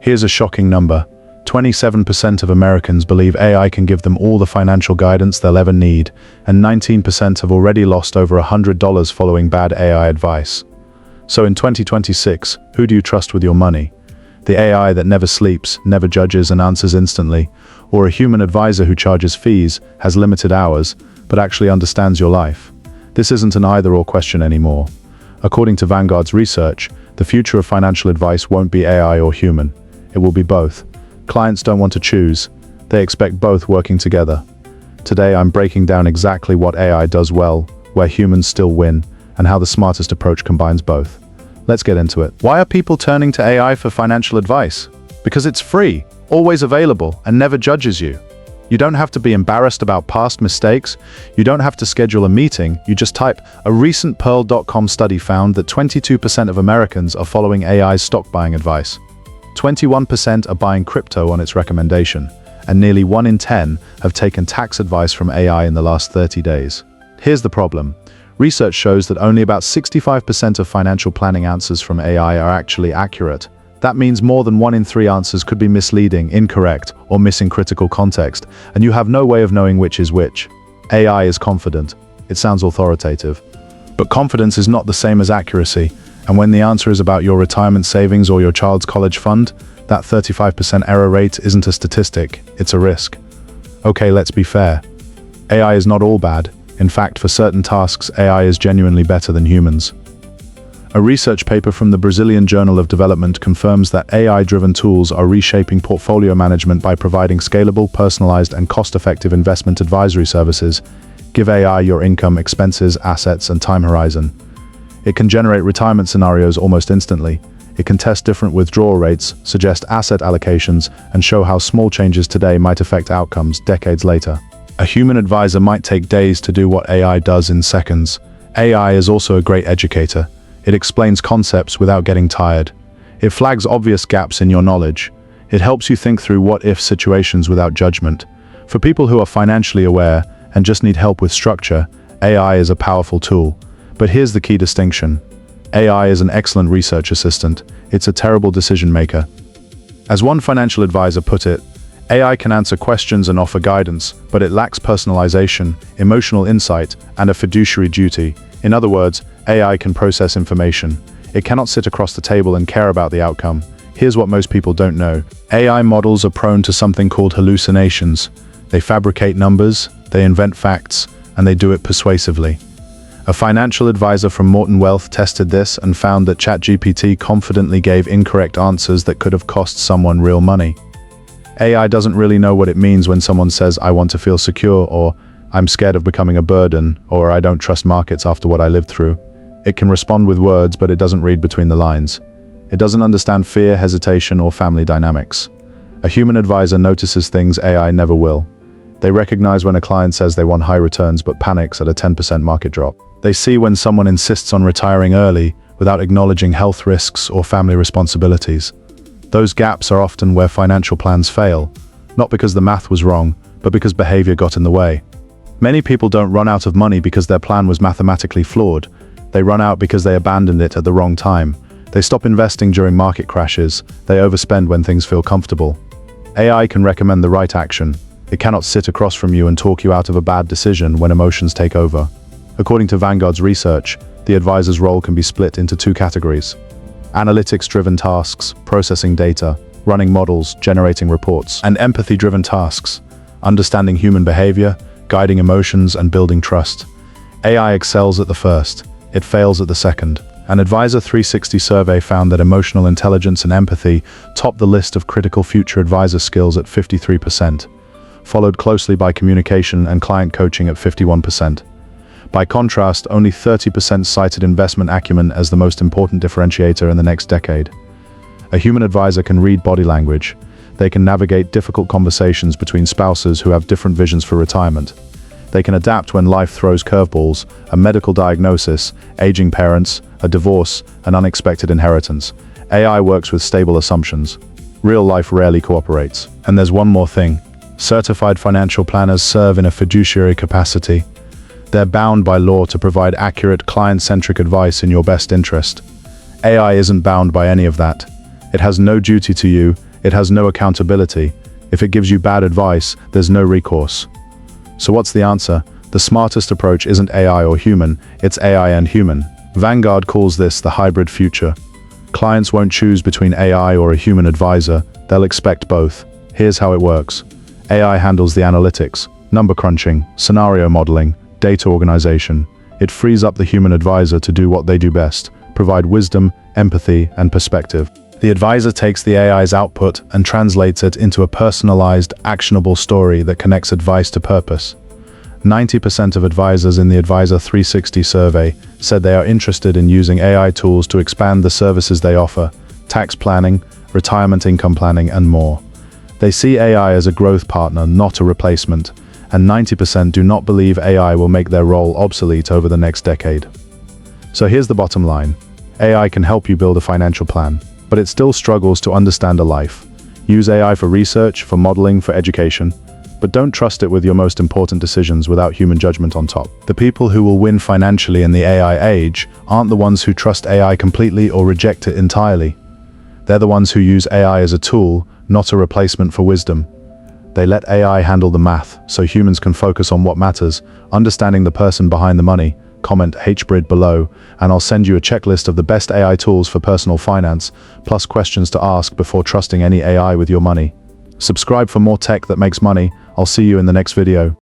Here's a shocking number. 27% of Americans believe AI can give them all the financial guidance they'll ever need, and 19% have already lost over $100 following bad AI advice. So in 2026, who do you trust with your money? The AI that never sleeps, never judges and answers instantly, or a human advisor who charges fees, has limited hours, but actually understands your life? This isn't an either-or question anymore. According to Vanguard's research, the future of financial advice won't be AI or human. It will be both. Clients don't want to choose. They expect both working together. Today, I'm breaking down exactly what AI does well, where humans still win, and how the smartest approach combines both. Let's get into it. Why are people turning to AI for financial advice? Because it's free, always available, and never judges you. You don't have to be embarrassed about past mistakes. You don't have to schedule a meeting. You just type. A recent Pearl.com study found that 22% of Americans are following AI's stock buying advice. 21% are buying crypto on its recommendation, and nearly 1 in 10 have taken tax advice from AI in the last 30 days. Here's the problem. Research shows that only about 65% of financial planning answers from AI are actually accurate. That means more than 1 in 3 answers could be misleading, incorrect, or missing critical context, and you have no way of knowing which is which. AI is confident. It sounds authoritative. But confidence is not the same as accuracy, and when the answer is about your retirement savings or your child's college fund, that 35% error rate isn't a statistic, it's a risk. Okay, let's be fair. AI is not all bad. In fact, for certain tasks, AI is genuinely better than humans. A research paper from the Brazilian Journal of Development confirms that AI-driven tools are reshaping portfolio management by providing scalable, personalized, and cost-effective investment advisory services. Give AI your income, expenses, assets, and time horizon. It can generate retirement scenarios almost instantly. It can test different withdrawal rates, suggest asset allocations, and show how small changes today might affect outcomes decades later. A human advisor might take days to do what AI does in seconds. AI is also a great educator. It explains concepts without getting tired. It flags obvious gaps in your knowledge. It helps you think through what-if situations without judgment. For people who are financially aware and just need help with structure, AI is a powerful tool. But here's the key distinction. AI is an excellent research assistant. It's a terrible decision maker. As one financial advisor put it, AI can answer questions and offer guidance, but it lacks personalization, emotional insight, and a fiduciary duty. In other words, AI can process information. It cannot sit across the table and care about the outcome. Here's what most people don't know. AI models are prone to something called hallucinations. They fabricate numbers, they invent facts, and they do it persuasively. A financial advisor from Morton Wealth tested this and found that ChatGPT confidently gave incorrect answers that could have cost someone real money. AI doesn't really know what it means when someone says, "I want to feel secure," or "I'm scared of becoming a burden," or "I don't trust markets after what I lived through." It can respond with words, but it doesn't read between the lines. It doesn't understand fear, hesitation, or family dynamics. A human advisor notices things AI never will. They recognize when a client says they want high returns but panics at a 10% market drop. They see when someone insists on retiring early without acknowledging health risks or family responsibilities. Those gaps are often where financial plans fail, not because the math was wrong, but because behavior got in the way. Many people don't run out of money because their plan was mathematically flawed. They run out because they abandoned it at the wrong time. They stop investing during market crashes. They overspend when things feel comfortable. AI can recommend the right action. It cannot sit across from you and talk you out of a bad decision when emotions take over. According to Vanguard's research, the advisor's role can be split into 2 categories. Analytics-driven tasks, processing data, running models, generating reports, and empathy-driven tasks, understanding human behavior, guiding emotions, and building trust. AI excels at the first. It fails at the second. An Advisor 360 survey found that emotional intelligence and empathy top the list of critical future advisor skills at 53%, followed closely by communication and client coaching at 51%. By contrast, only 30% cited investment acumen as the most important differentiator in the next decade. A human advisor can read body language. They can navigate difficult conversations between spouses who have different visions for retirement. They can adapt when life throws curveballs, a medical diagnosis, aging parents, a divorce, an unexpected inheritance. AI works with stable assumptions. Real life rarely cooperates. And there's one more thing. Certified financial planners serve in a fiduciary capacity. They're bound by law to provide accurate, client-centric advice in your best interest. AI isn't bound by any of that. It has no duty to you. It has no accountability. If it gives you bad advice, there's no recourse. So what's the answer? The smartest approach isn't AI or human, it's AI and human. Vanguard calls this the hybrid future. Clients won't choose between AI or a human advisor, they'll expect both. Here's how it works. AI handles the analytics, number crunching, scenario modeling, data organization. It frees up the human advisor to do what they do best, provide wisdom, empathy, and perspective. The advisor takes the AI's output and translates it into a personalized, actionable story that connects advice to purpose. 90% of advisors in the Advisor 360 survey said they are interested in using AI tools to expand the services they offer, tax planning, retirement income planning, and more. They see AI as a growth partner, not a replacement, and 90% do not believe AI will make their role obsolete over the next decade. So here's the bottom line. AI can help you build a financial plan, but it still struggles to understand a life. Use AI for research, for modeling, for education, but don't trust it with your most important decisions without human judgment on top. The people who will win financially in the AI age aren't the ones who trust AI completely or reject it entirely. They're the ones who use AI as a tool, not a replacement for wisdom. They let AI handle the math, so humans can focus on what matters, understanding the person behind the money. Comment HBRID below, and I'll send you a checklist of the best AI tools for personal finance, plus questions to ask before trusting any AI with your money. Subscribe for more tech that makes money. I'll see you in the next video.